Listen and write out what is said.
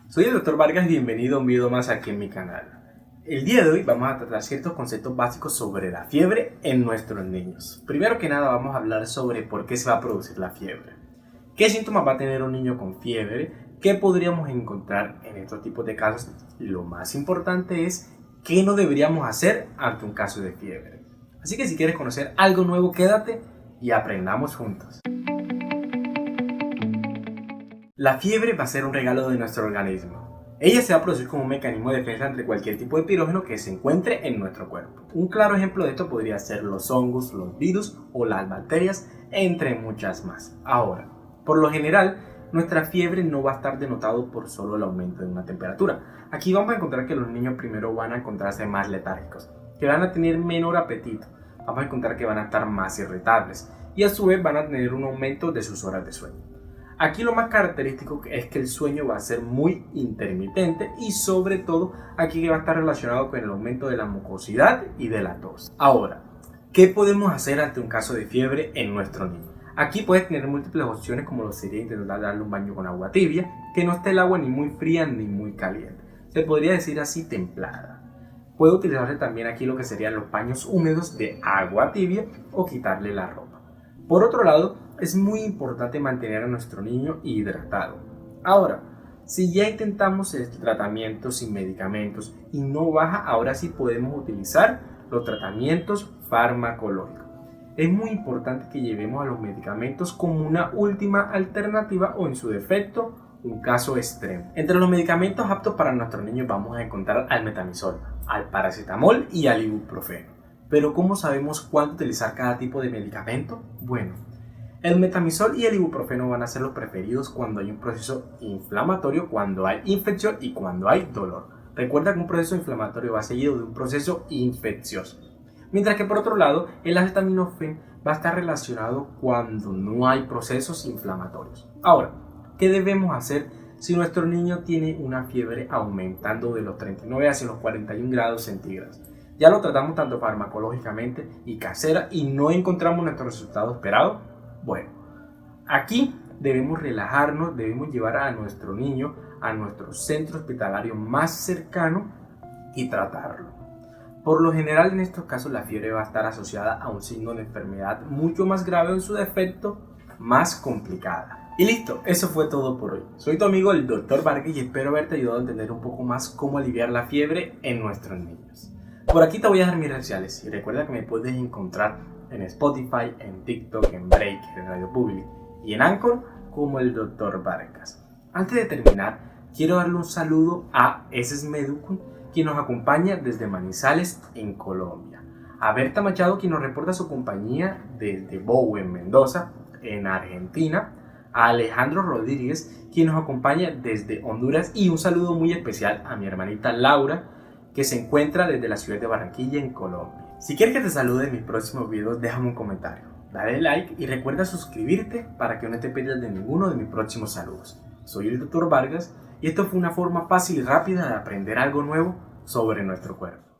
Soy el Dr. Vargas y bienvenido a un video más aquí en mi canal. El día de hoy vamos a tratar ciertos conceptos básicos sobre la fiebre en nuestros niños. Primero que nada vamos a hablar sobre por qué se va a producir la fiebre. ¿Qué síntomas va a tener un niño con fiebre? ¿Qué podríamos encontrar en estos tipos de casos? Lo más importante es qué no deberíamos hacer ante un caso de fiebre. Así que si quieres conocer algo nuevo, quédate y aprendamos juntos. La fiebre va a ser un regalo de nuestro organismo. Ella se va a producir como un mecanismo de defensa ante cualquier tipo de pirógeno que se encuentre en nuestro cuerpo. Un claro ejemplo de esto podría ser los hongos, los virus o las bacterias, entre muchas más. Ahora, por lo general, nuestra fiebre no va a estar denotado por solo el aumento de una temperatura. Aquí vamos a encontrar que los niños primero van a encontrarse más letárgicos, que van a tener menor apetito, vamos a encontrar que van a estar más irritables y a su vez van a tener un aumento de sus horas de sueño. Aquí lo más característico es que el sueño va a ser muy intermitente y sobre todo aquí que va a estar relacionado con el aumento de la mucosidad y de la tos. Ahora, ¿qué podemos hacer ante un caso de fiebre en nuestro niño? Aquí puedes tener múltiples opciones como lo sería intentar darle un baño con agua tibia, que no esté el agua ni muy fría ni muy caliente. Se podría decir así templada. Puede utilizarse también aquí lo que serían los paños húmedos de agua tibia o quitarle la ropa. Por otro lado, es muy importante mantener a nuestro niño hidratado. Ahora, si ya intentamos este tratamiento sin medicamentos y no baja, ahora sí podemos utilizar los tratamientos farmacológicos. Es muy importante que llevemos a los medicamentos como una última alternativa o en su defecto, un caso extremo. Entre los medicamentos aptos para nuestros niños vamos a encontrar al metamizol, al paracetamol y al ibuprofeno. Pero ¿cómo sabemos cuándo utilizar cada tipo de medicamento? Bueno, el metamizol y el ibuprofeno van a ser los preferidos cuando hay un proceso inflamatorio, cuando hay infección y cuando hay dolor. Recuerda que un proceso inflamatorio va seguido de un proceso infeccioso. Mientras que por otro lado, el acetaminofén va a estar relacionado cuando no hay procesos inflamatorios. Ahora, ¿qué debemos hacer si nuestro niño tiene una fiebre aumentando de los 39 hacia los 41 grados centígrados? Ya lo tratamos tanto farmacológicamente y casera y no encontramos nuestro resultado esperado. Bueno, aquí debemos relajarnos, debemos llevar a nuestro niño a nuestro centro hospitalario más cercano y tratarlo. Por lo general en estos casos la fiebre va a estar asociada a un signo de enfermedad mucho más grave o en su defecto más complicada. Y listo, eso fue todo por hoy. Soy tu amigo el Dr. Vargas y espero haberte ayudado a entender un poco más cómo aliviar la fiebre en nuestros niños. Por aquí te voy a dar mis redes sociales y recuerda que me puedes encontrar en Spotify, en TikTok, en Break, en Radio Public y en Anchor como el Dr. Vargas. Antes de terminar, quiero darle un saludo a Eses Medukun, quien nos acompaña desde Manizales, en Colombia. A Berta Machado, quien nos reporta su compañía desde Bowie, en Mendoza, en Argentina. A Alejandro Rodríguez, quien nos acompaña desde Honduras. Y un saludo muy especial a mi hermanita Laura, que se encuentra desde la ciudad de Barranquilla, en Colombia. Si quieres que te salude en mis próximos videos, déjame un comentario, dale like y recuerda suscribirte para que no te pierdas de ninguno de mis próximos saludos. Soy el Dr. Vargas y esto fue una forma fácil y rápida de aprender algo nuevo sobre nuestro cuerpo.